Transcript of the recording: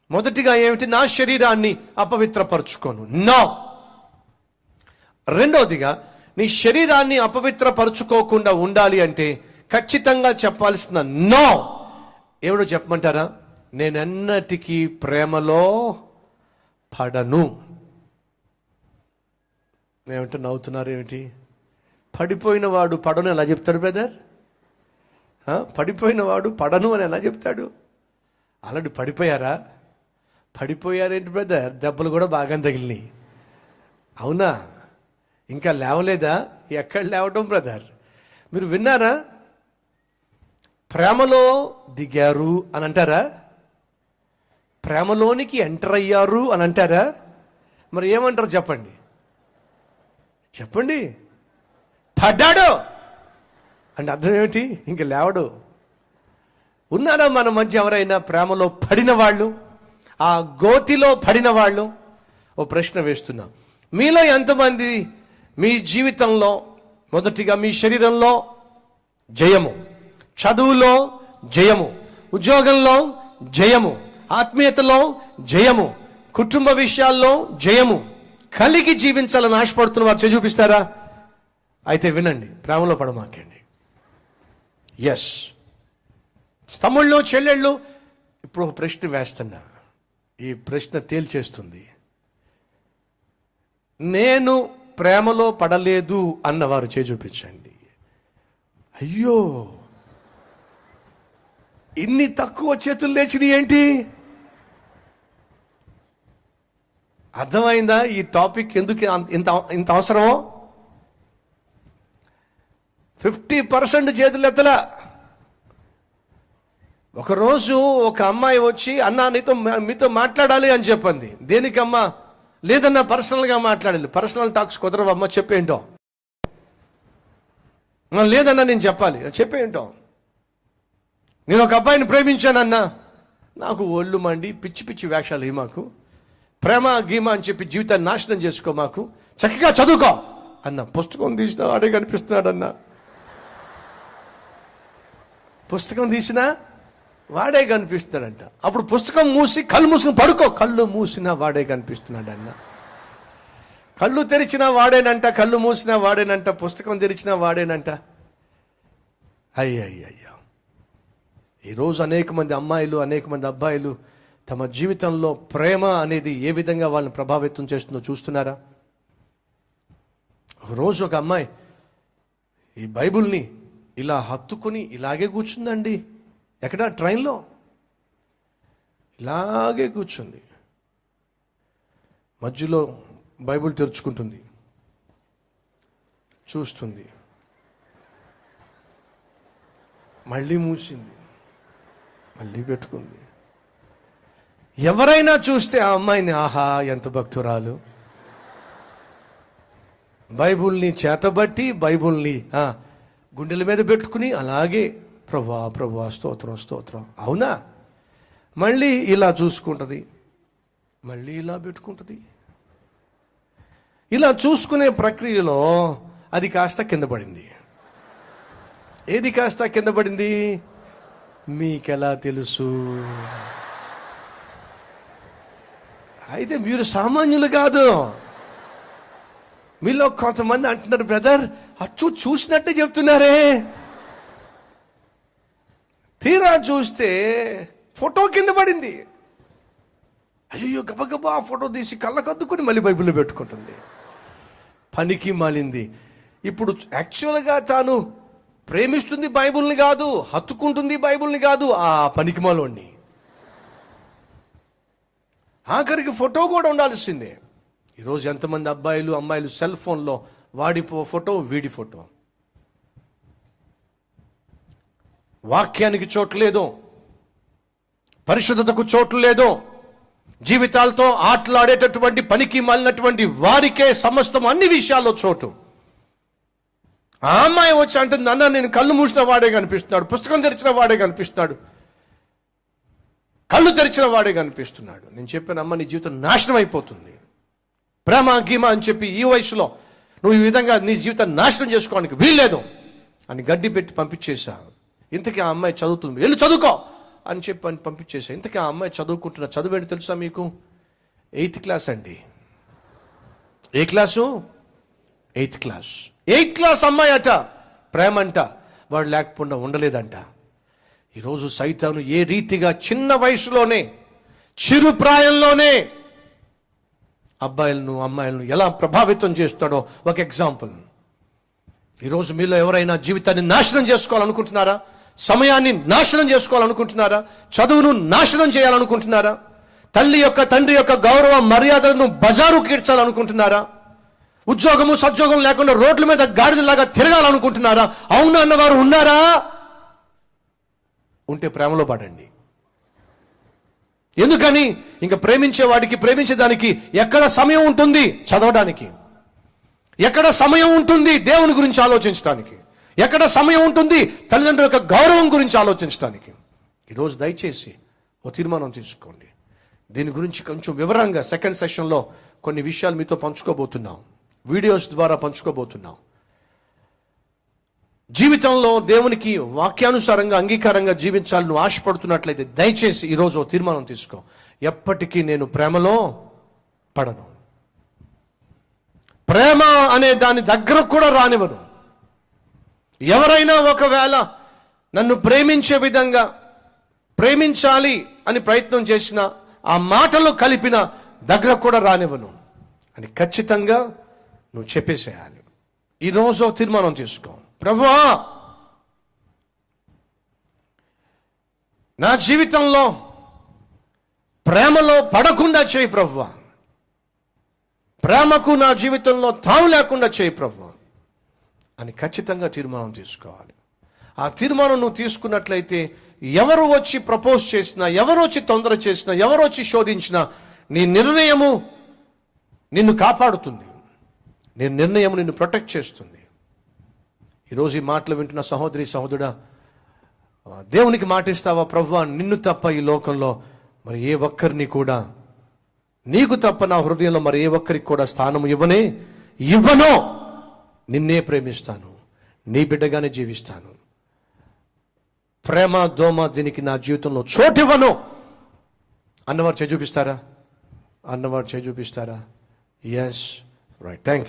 మొదటిగా ఏమిటి? నా శరీరాన్ని అపవిత్రపరచుకోను. నో. రెండవదిగా నీ శరీరాన్ని అపవిత్రపరచుకోకుండా ఉండాలి అంటే ఖచ్చితంగా చెప్పాల్సిన నో ఎవడో చెప్పమంటారా? నేనెన్నటికీ ప్రేమలో పడను. ఏమిటో నవ్వుతున్నారు ఏమిటి? పడిపోయిన వాడు పడను ఎలా చెప్తాడు బ్రదర్? పడిపోయిన వాడు పడను అని ఎలా చెప్తాడు? అలాంటి పడిపోయారా? పడిపోయారేంటి బ్రదర్? దెబ్బలు కూడా బాగా తగిలినాయి. అవునా? ఇంకా లేవలేదా? ఎక్కడ లేవటం బ్రదర్? మీరు విన్నారా? ప్రేమలో దిగారు అని అంటారా? ప్రేమలోనికి ఎంటర్ అయ్యారు అని అంటారా? మరి ఏమంటారు చెప్పండి? చెప్పండి. పడ్డాడు అంటే అర్థం ఏమిటి? ఇంక లేవడు. ఉన్నారా మన మధ్య ఎవరైనా ప్రేమలో పడిన వాళ్ళు, ఆ గోతిలో పడిన వాళ్ళు? ఓ ప్రశ్న వేస్తున్నా. మీలో ఎంతమంది మీ జీవితంలో మొదటిగా మీ శరీరంలో జయము, చదువులో జయము, ఉద్యోగంలో జయము, ఆత్మీయతలో జయము, కుటుంబ విషయాల్లో జయము కలిగి జీవించాలని ఆశపడుతున్న వారు చూపిస్తారా? అయితే వినండి, ప్రేమలో పడమాకండి. ఎస్, తమ్ముళ్ళు చెల్లెళ్ళు, ఇప్పుడు ఒక ప్రశ్న వేస్తున్నా. ఈ ప్రశ్న తేల్చేస్తుంది. నేను ప్రేమలో పడలేదు అన్నవారు చూపించండి. అయ్యో, ఇన్ని తక్కువ చేతులు లేచినాయి ఏంటి? అర్థమైందా ఈ టాపిక్ ఎందుకు ఇంత అవసరమో? 50% చేతులు ఎత్తలా. ఒకరోజు ఒక అమ్మాయి వచ్చి, అన్నా మీతో మాట్లాడాలి అని చెప్పింది. దేనికమ్మా? లేదన్నా పర్సనల్గా మాట్లాడాలి. పర్సనల్ టాక్స్ కుదరవమ్మా, చెప్పేంటో. లేదన్నా నేను చెప్పాలి, చెప్పేంటో. నేను ఒక అబ్బాయిని ప్రేమించానన్నా. నాకు ఒళ్ళు మండి పిచ్చి పిచ్చి వేషాలు మాకు, ప్రేమ గీమ అని చెప్పి జీవితాన్ని నాశనం చేసుకో, మాకు చక్కగా చదువుకో అన్న. పుస్తకం తీసినా వాడే కనిపిస్తున్నాడు అన్న. పుస్తకం తీసినా వాడే కనిపిస్తున్నాడంట. అప్పుడు పుస్తకం మూసి కళ్ళు మూసుకుని పడుకో, కళ్ళు మూసినా వాడే కనిపిస్తున్నాడు అన్న. కళ్ళు తెరిచినా వాడేనంట, కళ్ళు మూసినా వాడేనంట, పుస్తకం తెరిచినా వాడేనంట. అయ్యయ్యయ్యా, ఈరోజు అనేక మంది అమ్మాయిలు, అనేక మంది అబ్బాయిలు తమ జీవితంలో ప్రేమ అనేది ఏ విధంగా వాళ్ళని ప్రభావితం చేస్తుందో చూస్తున్నారా? ఒకరోజు ఒక అమ్మాయి ఈ బైబిల్ని ఇలా హత్తుకుని ఇలాగే కూర్చుందండి. ఎక్కడ? ట్రైన్లో ఇలాగే కూర్చుంది. మధ్యలో బైబిల్ తెరుచుకుంటుంది, చూస్తుంది, మళ్ళీ మూసింది, మళ్ళీ పెట్టుకుంది. ఎవరైనా చూస్తే ఆ అమ్మాయిని, ఆహా ఎంత భక్తురాలు, బైబుల్ని చేతబట్టి బైబుల్ని గుండెల మీద పెట్టుకుని అలాగే ప్రభువా ప్రభువా స్తోత్రం స్తోత్రం. అవునా? మళ్ళీ ఇలా చూసుకుంటుంది, మళ్ళీ ఇలా పెట్టుకుంటుంది. ఇలా చూసుకునే ప్రక్రియలో అది కాస్త కింద పడింది. ఏది కాస్త కింద పడింది? మీకెలా తెలుసు? అయితే మీరు సామాన్యులు కాదు. మీలో కొంతమంది అంటున్నారు, బ్రదర్ అచ్చు చూసినట్టే చెప్తున్నారే. తీరా చూస్తే ఫోటో కింద పడింది. అయ్యో, గబగబా ఆ ఫోటో తీసి కళ్ళకద్దుకొని మళ్ళీ బైబిల్లో పెట్టుకుంటుంది. పనికి మాలింది. ఇప్పుడు యాక్చువల్గా తాను ప్రేమిస్తుంది బైబిల్ని కాదు, హత్తుకుంటుంది బైబిల్ని కాదు, ఆ పనికి మాలోని. ఆఖరికి ఫోటో కూడా ఉండాల్సిందే. ఈరోజు ఎంతమంది అబ్బాయిలు అమ్మాయిలు సెల్ ఫోన్లో వాడి ఫోటో, వీడి ఫోటో. వాక్యానికి చోటు లేదు, పరిశుద్ధతకు చోటు లేదు. జీవితాలతో ఆటలాడేటటువంటి పనికి మాలినటువంటి వారికే సమస్తం అన్ని విషయాల్లో చోటు. ఆ అమ్మాయి వచ్చి అంటుంది, అన్న నేను కళ్ళు మూసిన వాడే కనిపిస్తున్నాడు, పుస్తకం తెరిచిన వాడే కనిపిస్తున్నాడు, కళ్ళు తెరిచిన వాడే కనిపిస్తున్నాడు. నేను చెప్పాను, అమ్మ నీ జీవితం నాశనం అయిపోతుంది. ప్రేమ గీమ అని చెప్పి ఈ వయసులో నువ్వు ఈ విధంగా నీ జీవితాన్ని నాశనం చేసుకోవడానికి వీల్లేదు అని గడ్డి పెట్టి పంపించేశా. ఇంతకీ ఆ అమ్మాయి చదువుతుంది. వెళ్ళి చదువుకో అని చెప్పి పంపించేసా. ఇంతకీ ఆ అమ్మాయి చదువుకుంటున్న చదువు ఏంటి తెలుసా మీకు? 8th క్లాస్ అండి. ఏ class? 8th class. 8th class అమ్మాయి అట. ప్రేమంట వాడు లేకపోకుండా ఉండలేదంట. ఈరోజు సైతాను ఏ రీతిగా చిన్న వయసులోనే, చిరు ప్రాయంలోనే అబ్బాయిలను అమ్మాయిలను ఎలా ప్రభావితం చేస్తాడో ఒక ఎగ్జాంపుల్. ఈరోజు మీలో ఎవరైనా జీవితాన్ని నాశనం చేసుకోవాలనుకుంటున్నారా? సమయాన్ని నాశనం చేసుకోవాలనుకుంటున్నారా? చదువును నాశనం చేయాలనుకుంటున్నారా? తల్లి యొక్క తండ్రి యొక్క గౌరవ మర్యాదలను బజారు కీర్చాలనుకుంటున్నారా? ఉద్యోగము సద్యోగం లేకుండా రోడ్ల మీద గాడిదలాగా తిరగాలనుకుంటున్నారా? అవును అన్నవారు ఉన్నారా? ఉంటే ప్రేమలో పడండి. ఎందుకని? ఇంకా ప్రేమించేవాడికి, ప్రేమించేదానికి ఎక్కడ సమయం ఉంటుంది చదవడానికి? ఎక్కడ సమయం ఉంటుంది దేవుని గురించి ఆలోచించడానికి? ఎక్కడ సమయం ఉంటుంది తల్లిదండ్రుల యొక్క గౌరవం గురించి ఆలోచించడానికి? ఈరోజు దయచేసి ఓ తీర్మానం తీసుకోండి. దీని గురించి కొంచెం వివరంగా సెకండ్ సెషన్లో కొన్ని విషయాలు మీతో పంచుకోబోతున్నాం, వీడియోస్ ద్వారా పంచుకోబోతున్నాం. జీవితంలో దేవునికి వాక్యానుసారంగా అంగీకారంగా జీవించాలని నువ్వు ఆశపడుతున్నట్లయితే దయచేసి ఈరోజు ఓ తీర్మానం తీసుకో. ఎప్పటికీ నేను ప్రేమలో పడను, ప్రేమ అనే దాని దగ్గర కూడా రానివ్వను. ఎవరైనా ఒకవేళ నన్ను ప్రేమించే విధంగా ప్రేమించాలి అని ప్రయత్నం చేసిన, ఆ మాటలు కలిపిన దగ్గర కూడా రానివ్వను అని ఖచ్చితంగా నువ్వు చెప్పేసేయాలి. ఈరోజు తీర్మానం తీసుకో. ప్రభువా, నా జీవితంలో ప్రేమలో పడకుండా చేయి ప్రభువా, ప్రేమకు నా జీవితంలో తావు లేకుండా చేయి ప్రభువా అని ఖచ్చితంగా తీర్మానం తీసుకోవాలి. ఆ తీర్మానం నువ్వు తీసుకున్నట్లయితే ఎవరు వచ్చి ప్రపోజ్ చేసినా, ఎవరు వచ్చి తొందర చేసినా, ఎవరు వచ్చి శోధించినా నీ నిర్ణయము నిన్ను కాపాడుతుంది, నీ నిర్ణయం నిన్ను ప్రొటెక్ట్ చేస్తుంది. ఈరోజు ఈ మాటలు వింటున్న సహోదరి సహోదరుడా, దేవునికి మాటిస్తావా? ప్రభువా, నిన్ను తప్ప ఈ లోకంలో మరి ఏ ఒక్కరిని కూడా, నీకు తప్ప నా హృదయంలో మరి ఏ ఒక్కరికి కూడా స్థానం ఇవ్వను. నిన్నే ప్రేమిస్తాను, నీ బిడ్డగానే జీవిస్తాను. ప్రేమ దోమ దీనికి నా జీవితంలో చోటివ్వను అన్నవారు చేయి చూపిస్తారా? Yes, right, thank you.